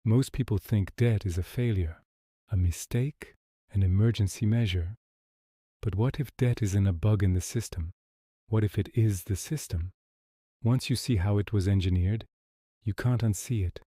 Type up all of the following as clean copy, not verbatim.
Most people think debt is a failure, a mistake, an emergency measure. But what if debt isn't a bug in the system? What if it is the system? Once you see how it was engineered, you can't unsee it.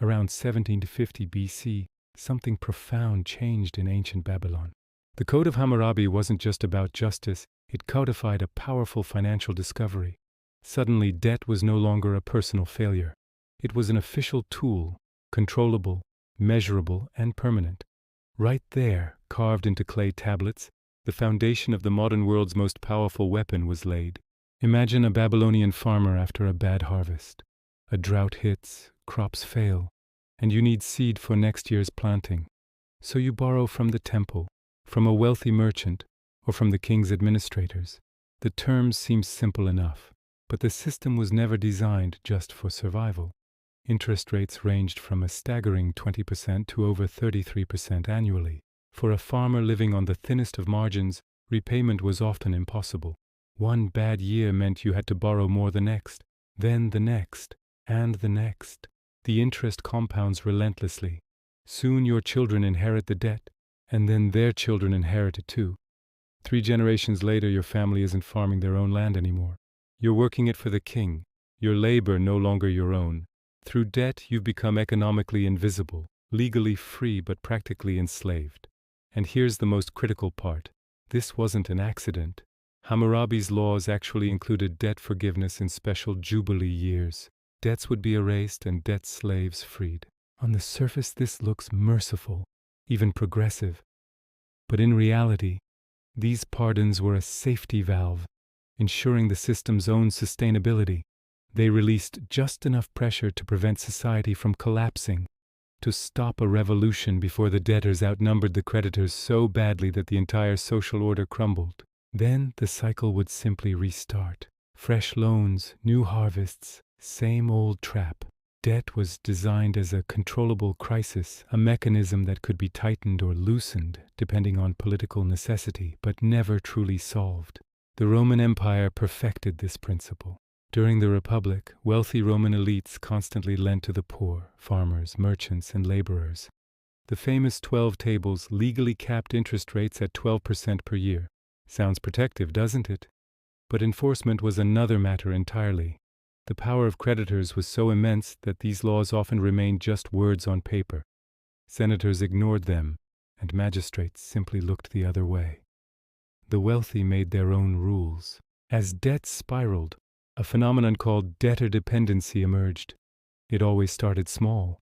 Around 1750 BC, something profound changed in ancient Babylon. The Code of Hammurabi wasn't just about justice, it codified a powerful financial discovery. Suddenly, debt was no longer a personal failure. It was an official tool, controllable, measurable, and permanent. Right there, carved into clay tablets, the foundation of the modern world's most powerful weapon was laid. Imagine a Babylonian farmer after a bad harvest. A drought hits, crops fail, and you need seed for next year's planting. So you borrow from the temple, from a wealthy merchant, or from the king's administrators. The terms seem simple enough, but the system was never designed just for survival. Interest rates ranged from a staggering 20% to over 33% annually. For a farmer living on the thinnest of margins, repayment was often impossible. One bad year meant you had to borrow more the next, then the next, and the next. The interest compounds relentlessly. Soon your children inherit the debt, and then their children inherit it too. 3 generations later, your family isn't farming their own land anymore. You're working it for the king, your labor no longer your own. Through debt, you've become economically invisible, legally free but practically enslaved. And here's the most critical part. This wasn't an accident. Hammurabi's laws actually included debt forgiveness in special jubilee years. Debts would be erased and debt slaves freed. On the surface, this looks merciful, even progressive. But in reality, these pardons were a safety valve, ensuring the system's own sustainability. They released just enough pressure to prevent society from collapsing, to stop a revolution before the debtors outnumbered the creditors so badly that the entire social order crumbled. Then the cycle would simply restart. Fresh loans, new harvests, same old trap. Debt was designed as a controllable crisis, a mechanism that could be tightened or loosened depending on political necessity, but never truly solved. The Roman Empire perfected this principle. During the Republic, wealthy Roman elites constantly lent to the poor, farmers, merchants, and laborers. The famous 12 tables legally capped interest rates at 12% per year. Sounds protective, doesn't it? But enforcement was another matter entirely. The power of creditors was so immense that these laws often remained just words on paper. Senators ignored them, and magistrates simply looked the other way. The wealthy made their own rules. As debt spiraled, a phenomenon called debtor dependency emerged. It always started small.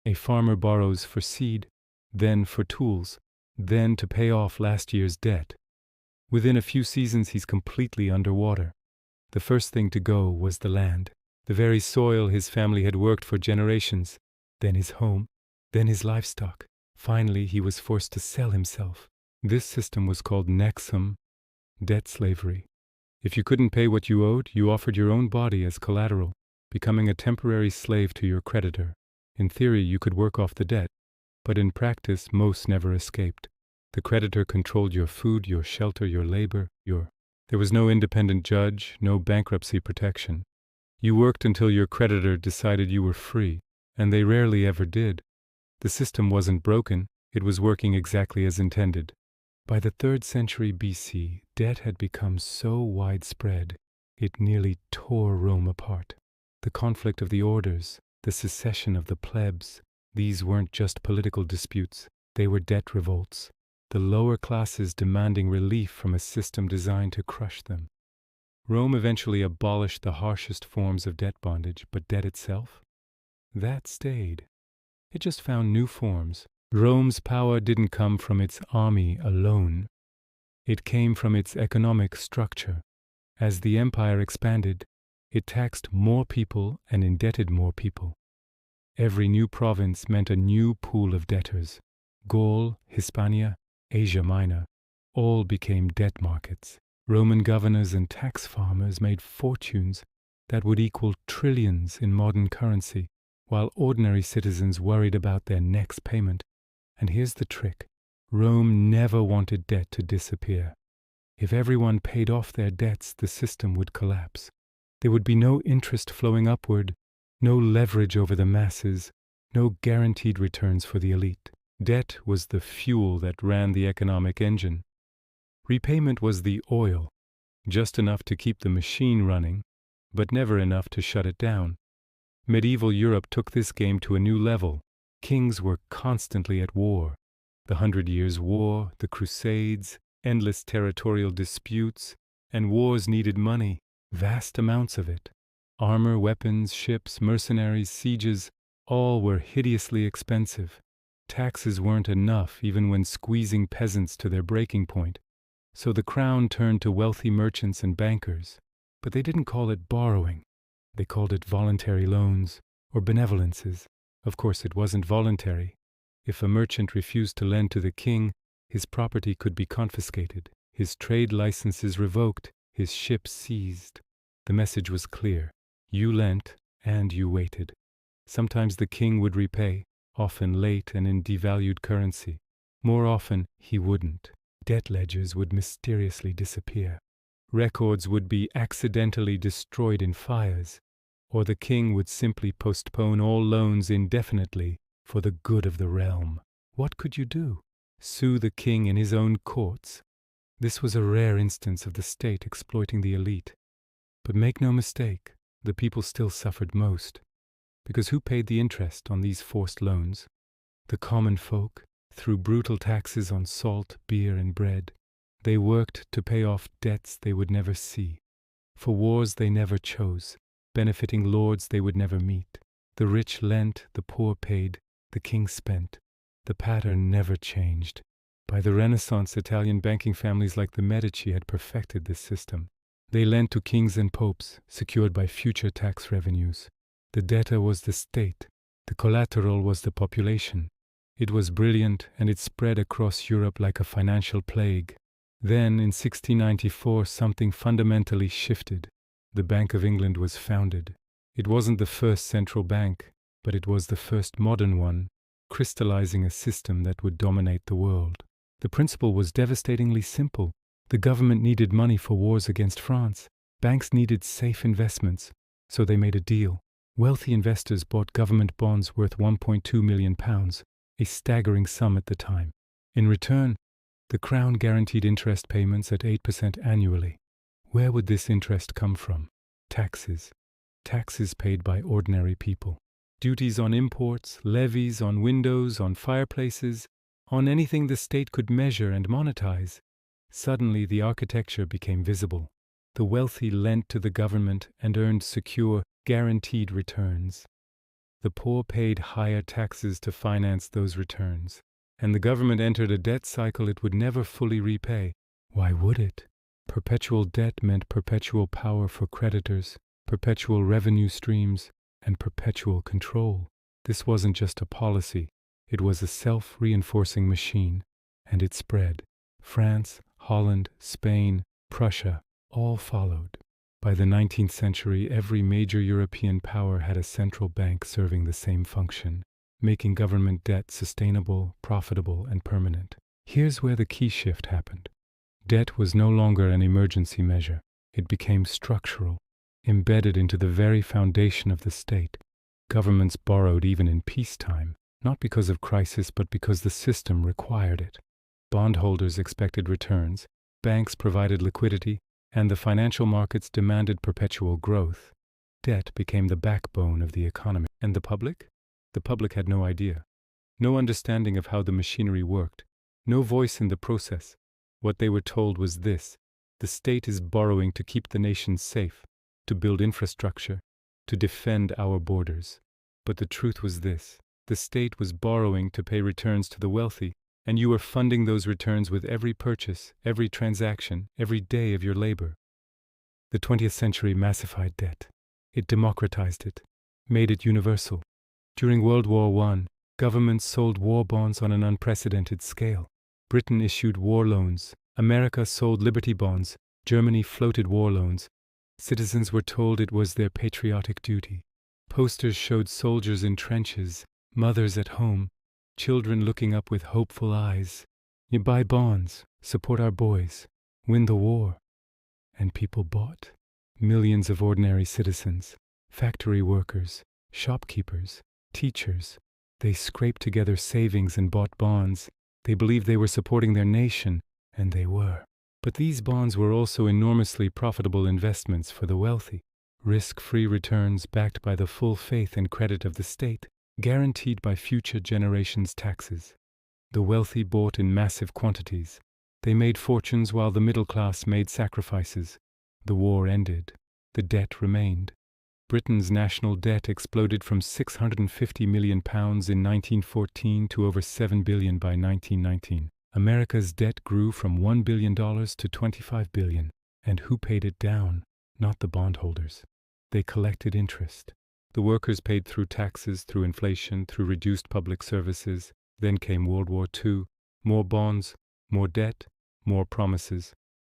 A farmer borrows for seed, then for tools, then to pay off last year's debt. Within a few seasons, he's completely underwater. The first thing to go was the land, the very soil his family had worked for generations, then his home, then his livestock. Finally, he was forced to sell himself. This system was called nexum, debt slavery. If you couldn't pay what you owed, you offered your own body as collateral, becoming a temporary slave to your creditor. In theory, you could work off the debt, but in practice, most never escaped. The creditor controlled your food, your shelter, your labor, There was no independent judge, no bankruptcy protection. You worked until your creditor decided you were free, and they rarely ever did. The system wasn't broken, it was working exactly as intended. By the 3rd century BC, debt had become so widespread, it nearly tore Rome apart. The conflict of the orders, the secession of the plebs, these weren't just political disputes, they were debt revolts. The lower classes demanding relief from a system designed to crush them. Rome eventually abolished the harshest forms of debt bondage, but debt itself? That stayed. It just found new forms. Rome's power didn't come from its army alone. It came from its economic structure. As the empire expanded, it taxed more people and indebted more people. Every new province meant a new pool of debtors. Gaul, Hispania, Asia Minor, all became debt markets. Roman governors and tax farmers made fortunes that would equal trillions in modern currency, while ordinary citizens worried about their next payment. And here's the trick. Rome never wanted debt to disappear. If everyone paid off their debts, the system would collapse. There would be no interest flowing upward, no leverage over the masses, no guaranteed returns for the elite. Debt was the fuel that ran the economic engine. Repayment was the oil, just enough to keep the machine running, but never enough to shut it down. Medieval Europe took this game to a new level. Kings were constantly at war. The 100 Years' War, the Crusades, endless territorial disputes, and wars needed money, vast amounts of it. Armor, weapons, ships, mercenaries, sieges, all were hideously expensive. Taxes weren't enough even when squeezing peasants to their breaking point. So the crown turned to wealthy merchants and bankers. But they didn't call it borrowing. They called it voluntary loans or benevolences. Of course, it wasn't voluntary. If a merchant refused to lend to the king, his property could be confiscated, his trade licenses revoked, his ships seized. The message was clear. You lent, and you waited. Sometimes the king would repay, often late and in devalued currency. More often, he wouldn't. Debt ledgers would mysteriously disappear. Records would be accidentally destroyed in fires, or the king would simply postpone all loans indefinitely for the good of the realm. What could you do? Sue the king in his own courts? This was a rare instance of the state exploiting the elite. But make no mistake, the people still suffered most. Because who paid the interest on these forced loans? The common folk, through brutal taxes on salt, beer, and bread. They worked to pay off debts they would never see, for wars they never chose, benefiting lords they would never meet. The rich lent, the poor paid, the king spent. The pattern never changed. By the Renaissance, Italian banking families like the Medici had perfected this system. They lent to kings and popes, secured by future tax revenues. The debtor was the state. The collateral was the population. It was brilliant, and it spread across Europe like a financial plague. Then, in 1694, something fundamentally shifted. The Bank of England was founded. It wasn't the first central bank, but it was the first modern one, crystallizing a system that would dominate the world. The principle was devastatingly simple. The government needed money for wars against France. Banks needed safe investments, so they made a deal. Wealthy investors bought government bonds worth £1.2 million, a staggering sum at the time. In return, the Crown guaranteed interest payments at 8% annually. Where would this interest come from? Taxes. Taxes paid by ordinary people. Duties on imports, levies on windows, on fireplaces, on anything the state could measure and monetize. Suddenly the architecture became visible. The wealthy lent to the government and earned secure, guaranteed returns. The poor paid higher taxes to finance those returns. And the government entered a debt cycle it would never fully repay. Why would it? Perpetual debt meant perpetual power for creditors, perpetual revenue streams, and perpetual control. This wasn't just a policy. It was a self-reinforcing machine, and it spread. France, Holland, Spain, Prussia, all followed. By the 19th century, every major European power had a central bank serving the same function, making government debt sustainable, profitable, and permanent. Here's where the key shift happened. Debt was no longer an emergency measure. It became structural, embedded into the very foundation of the state. Governments borrowed even in peacetime, not because of crisis but because the system required it. Bondholders expected returns, banks provided liquidity, and the financial markets demanded perpetual growth. Debt became the backbone of the economy. And the public? The public had no idea, no understanding of how the machinery worked, no voice in the process. What they were told was this: the state is borrowing to keep the nation safe, to build infrastructure, to defend our borders. But the truth was this: the state was borrowing to pay returns to the wealthy, and you were funding those returns with every purchase, every transaction, every day of your labor. The 20th century massified debt. It democratized it, made it universal. During World War I, governments sold war bonds on an unprecedented scale. Britain issued war loans. America sold liberty bonds. Germany floated war loans. Citizens were told it was their patriotic duty. Posters showed soldiers in trenches, mothers at home, children looking up with hopeful eyes. You buy bonds, support our boys, win the war. And people bought. Millions of ordinary citizens, factory workers, shopkeepers, teachers, They scraped together savings and bought bonds. They believed they were supporting their nation, and they were. But these bonds were also enormously profitable investments for the wealthy. Risk-free returns backed by the full faith and credit of the state, guaranteed by future generations' taxes. The wealthy bought in massive quantities. They made fortunes while the middle class made sacrifices. The war ended. The debt remained. Britain's national debt exploded from £650 million in 1914 to over £7 billion by 1919. America's debt grew from $1 billion to $25 billion. And who paid it down? Not the bondholders. They collected interest. The workers paid through taxes, through inflation, through reduced public services. Then came World War II. More bonds, more debt, more promises.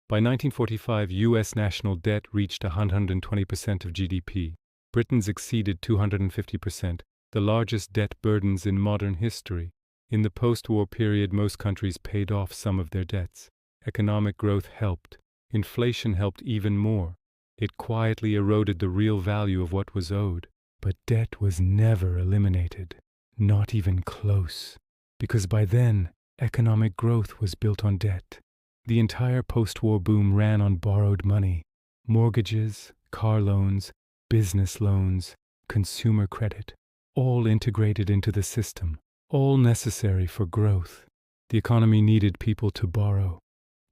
By 1945, U.S. national debt reached 120% of GDP. Britain's exceeded 250%, the largest debt burdens in modern history. In the post-war period, most countries paid off some of their debts. Economic growth helped. Inflation helped even more. It quietly eroded the real value of what was owed. But debt was never eliminated. Not even close. Because by then, economic growth was built on debt. The entire post-war boom ran on borrowed money. Mortgages, car loans, business loans, consumer credit, all integrated into the system, all necessary for growth. The economy needed people to borrow,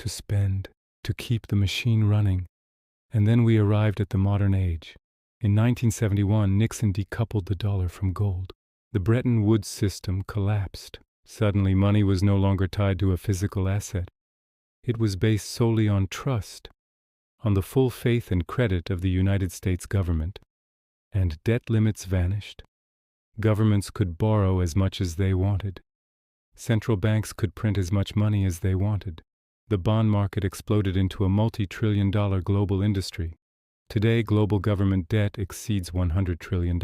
to spend, to keep the machine running. And then we arrived at the modern age. In 1971, Nixon decoupled the dollar from gold. The Bretton Woods system collapsed. Suddenly, money was no longer tied to a physical asset. It was based solely on trust, on the full faith and credit of the United States government. And debt limits vanished. Governments could borrow as much as they wanted. Central banks could print as much money as they wanted. The bond market exploded into a multi-trillion-dollar global industry. Today, global government debt exceeds $100 trillion.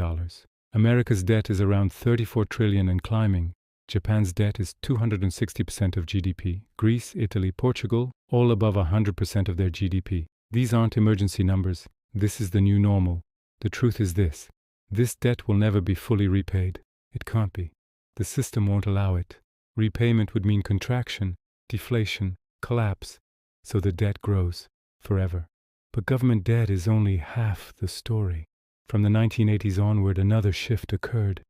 America's debt is around $34 trillion and climbing. Japan's debt is 260% of GDP. Greece, Italy, Portugal, all above 100% of their GDP. These aren't emergency numbers. This is the new normal. The truth is this. This debt will never be fully repaid. It can't be. The system won't allow it. Repayment would mean contraction, deflation, collapse, so the debt grows forever. But government debt is only half the story. From the 1980s onward, another shift occurred.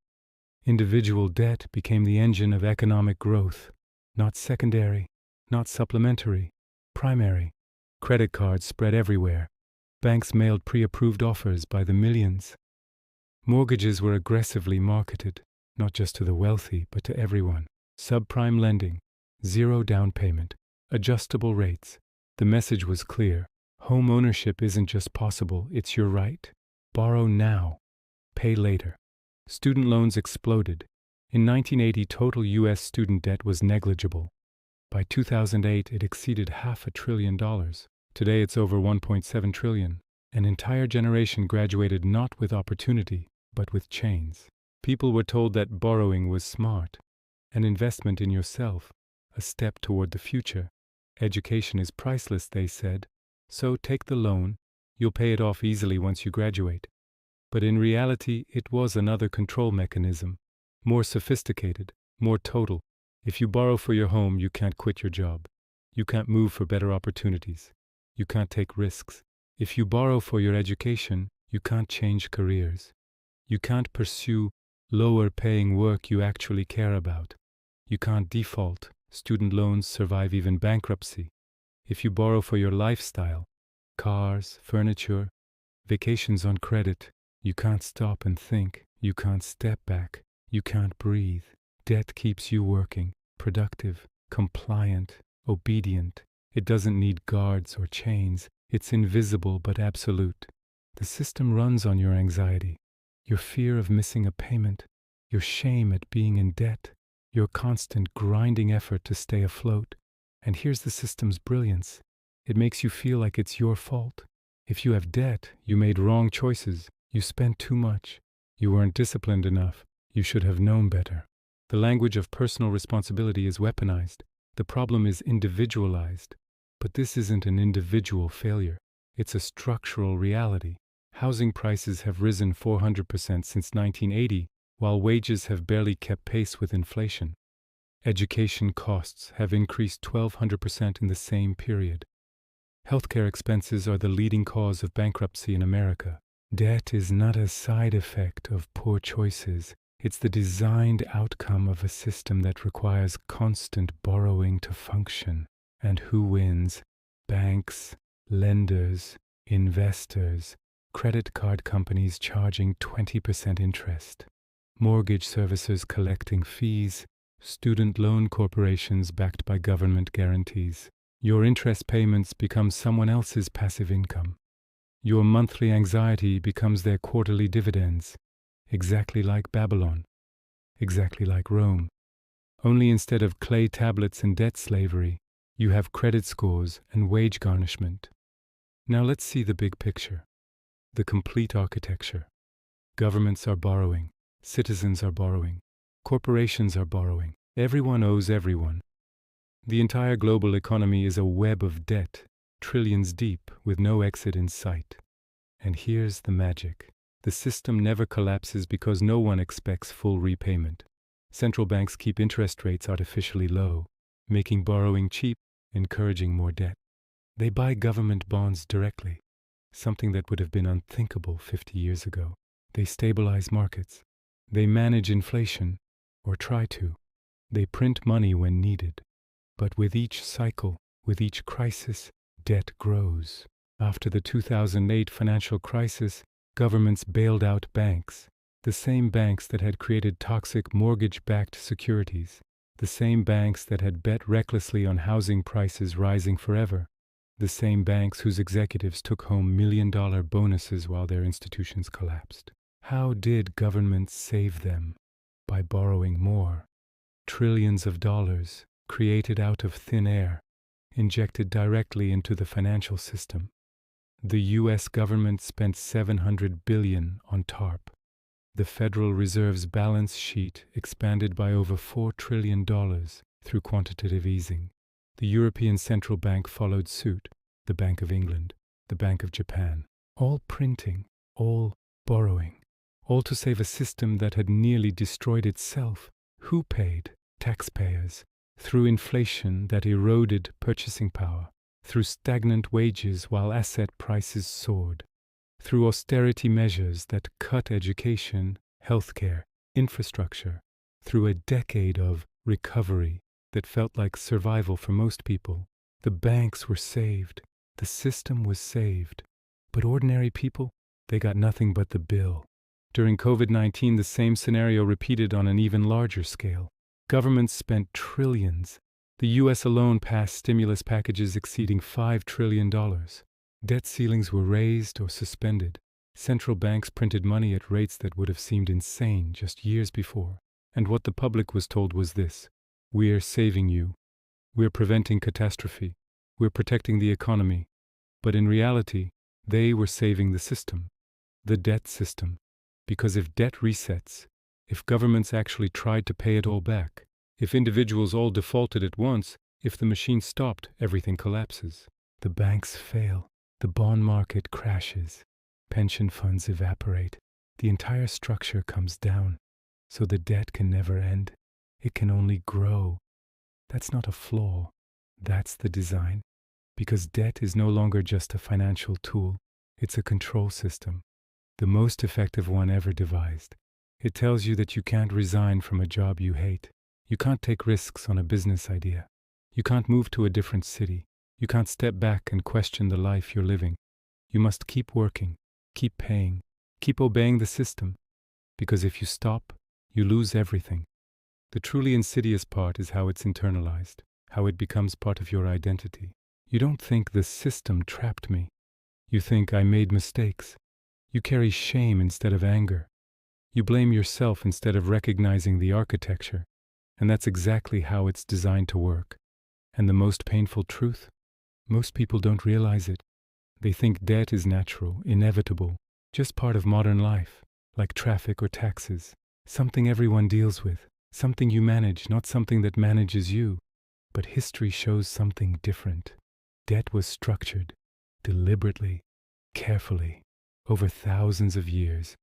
Individual debt became the engine of economic growth, not secondary, not supplementary, primary. Credit cards spread everywhere. Banks mailed pre-approved offers by the millions. Mortgages were aggressively marketed, not just to the wealthy, but to everyone. Subprime lending, zero down payment, adjustable rates. The message was clear. Home ownership isn't just possible, it's your right. Borrow now, pay later. Student loans exploded. In 1980, total U.S. student debt was negligible. By 2008, it exceeded $500 billion. Today, it's over $1.7 trillion. An entire generation graduated not with opportunity, but with chains. People were told that borrowing was smart, an investment in yourself, a step toward the future. Education is priceless, they said, so take the loan, you'll pay it off easily once you graduate. But in reality, it was another control mechanism, more sophisticated, more total. If you borrow for your home, you can't quit your job. You can't move for better opportunities. You can't take risks. If you borrow for your education, you can't change careers. You can't pursue lower-paying work you actually care about. You can't default. Student loans survive even bankruptcy. If you borrow for your lifestyle, cars, furniture, vacations on credit, you can't stop and think. You can't step back. You can't breathe. Debt keeps you working, productive, compliant, obedient. It doesn't need guards or chains. It's invisible but absolute. The system runs on your anxiety, your fear of missing a payment, your shame at being in debt, your constant grinding effort to stay afloat. And here's the system's brilliance. It makes you feel like it's your fault. If you have debt, you made wrong choices. You spent too much. You weren't disciplined enough. You should have known better. The language of personal responsibility is weaponized. The problem is individualized. But this isn't an individual failure. It's a structural reality. Housing prices have risen 400% since 1980, while wages have barely kept pace with inflation. Education costs have increased 1,200% in the same period. Healthcare expenses are the leading cause of bankruptcy in America. Debt is not a side effect of poor choices. It's the designed outcome of a system that requires constant borrowing to function. And who wins? Banks, lenders, investors, credit card companies charging 20% interest, mortgage servicers collecting fees, student loan corporations backed by government guarantees. Your interest payments become someone else's passive income. Your monthly anxiety becomes their quarterly dividends, exactly like Babylon, exactly like Rome. Only instead of clay tablets and debt slavery, you have credit scores and wage garnishment. Now let's see the big picture, the complete architecture. Governments are borrowing, citizens are borrowing, corporations are borrowing, everyone owes everyone. The entire global economy is a web of debt, trillions deep, with no exit in sight. And here's the magic. The system never collapses because no one expects full repayment. Central banks keep interest rates artificially low, making borrowing cheap, encouraging more debt. They buy government bonds directly, something that would have been unthinkable 50 years ago. They stabilize markets. They manage inflation, or try to. They print money when needed. But with each cycle, with each crisis, debt grows. After the 2008 financial crisis, governments bailed out banks, the same banks that had created toxic mortgage-backed securities, the same banks that had bet recklessly on housing prices rising forever, the same banks whose executives took home million-dollar bonuses while their institutions collapsed. How did governments save them? By borrowing more. Trillions of dollars, created out of thin air, injected directly into the financial system. The U.S. government spent $700 billion on TARP. The Federal Reserve's balance sheet expanded by over $4 trillion through quantitative easing. The European Central Bank followed suit, the Bank of England, the Bank of Japan, all printing, all borrowing, all to save a system that had nearly destroyed itself. Who paid? Taxpayers. Through inflation that eroded purchasing power, through stagnant wages while asset prices soared, through austerity measures that cut education, healthcare, infrastructure, through a decade of recovery that felt like survival for most people. The banks were saved, the system was saved, but ordinary people, they got nothing but the bill. During COVID-19, the same scenario repeated on an even larger scale. Governments spent trillions. The U.S. alone passed stimulus packages exceeding $5 trillion. Debt ceilings were raised or suspended. Central banks printed money at rates that would have seemed insane just years before. And what the public was told was this: we're saving you. We're preventing catastrophe. We're protecting the economy. But in reality, they were saving the system, the debt system. Because if debt resets, if governments actually tried to pay it all back, if individuals all defaulted at once, if the machine stopped, everything collapses. The banks fail. The bond market crashes. Pension funds evaporate. The entire structure comes down. So the debt can never end. It can only grow. That's not a flaw. That's the design. Because debt is no longer just a financial tool. It's a control system. The most effective one ever devised. It tells you that you can't resign from a job you hate. You can't take risks on a business idea. You can't move to a different city. You can't step back and question the life you're living. You must keep working, keep paying, keep obeying the system. Because if you stop, you lose everything. The truly insidious part is how it's internalized, how it becomes part of your identity. You don't think the system trapped me. You think I made mistakes. You carry shame instead of anger. You blame yourself instead of recognizing the architecture. And that's exactly how it's designed to work. And the most painful truth? Most people don't realize it. They think debt is natural, inevitable, just part of modern life, like traffic or taxes, something everyone deals with, something you manage, not something that manages you. But history shows something different. Debt was structured, deliberately, carefully, over thousands of years.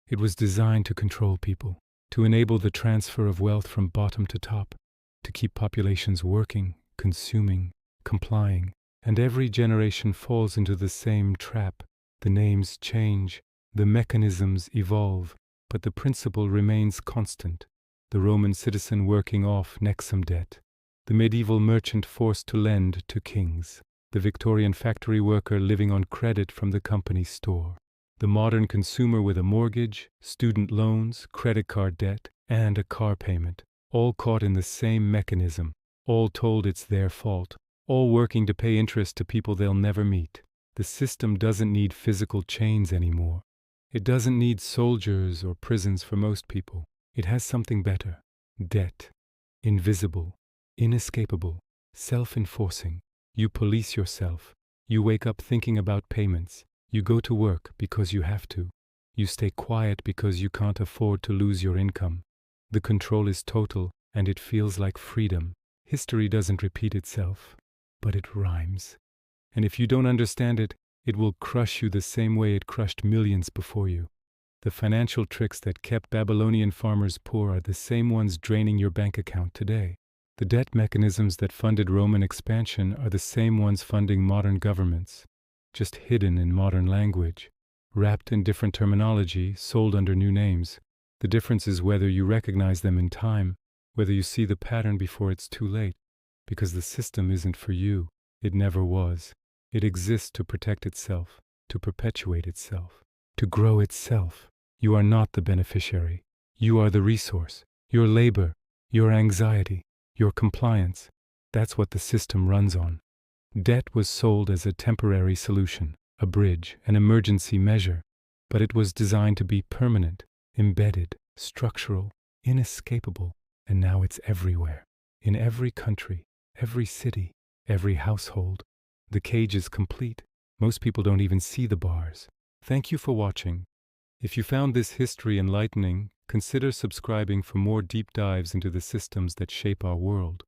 It was designed to control people, to enable the transfer of wealth from bottom to top, to keep populations working, consuming, complying, and every generation falls into the same trap. The names change, the mechanisms evolve, but the principle remains constant. The Roman citizen working off nexum debt, the medieval merchant forced to lend to kings, the Victorian factory worker living on credit from the company store, the modern consumer with a mortgage, student loans, credit card debt, and a car payment, all caught in the same mechanism, all told it's their fault, all working to pay interest to people they'll never meet. The system doesn't need physical chains anymore. It doesn't need soldiers or prisons for most people. It has something better. Debt. Invisible. Inescapable. Self-enforcing. You police yourself. You wake up thinking about payments. You go to work because you have to. You stay quiet because you can't afford to lose your income. The control is total, and it feels like freedom. History doesn't repeat itself, but it rhymes. And if you don't understand it, it will crush you the same way it crushed millions before you. The financial tricks that kept Babylonian farmers poor are the same ones draining your bank account today. The debt mechanisms that funded Roman expansion are the same ones funding modern governments, just hidden in modern language, wrapped in different terminology, sold under new names. The difference is whether you recognize them in time, whether you see the pattern before it's too late, because the system isn't for you. It never was. It exists to protect itself, to perpetuate itself, to grow itself. You are not the beneficiary. You are the resource. Your labor, your anxiety, your compliance. That's what the system runs on. Debt was sold as a temporary solution, a bridge, an emergency measure, but it was designed to be permanent, embedded, structural, inescapable, and now it's everywhere. In every country, every city, every household. The cage is complete. Most people don't even see the bars. Thank you for watching. If you found this history enlightening, consider subscribing for more deep dives into the systems that shape our world.